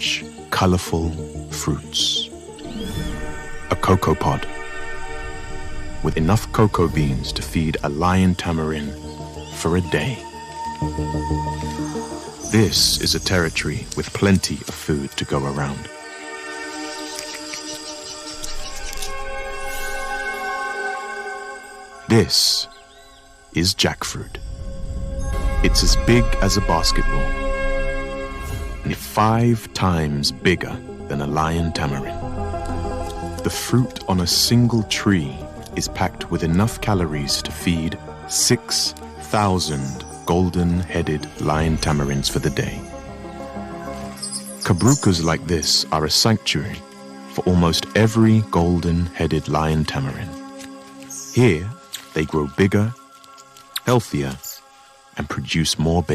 rich, colorful fruits. A cocoa pod with enough cocoa beans to feed a lion tamarin for a day. This is a territory with plenty of food to go around. This is jackfruit. It's as big as a basketball and 5 times bigger than a lion tamarin. The fruit on a single tree is packed with enough calories to feed 6,000 golden-headed lion tamarins for the day. Cabrucas like this are a sanctuary for almost every golden-headed lion tamarin. Here, they grow bigger, healthier, and produce more babies.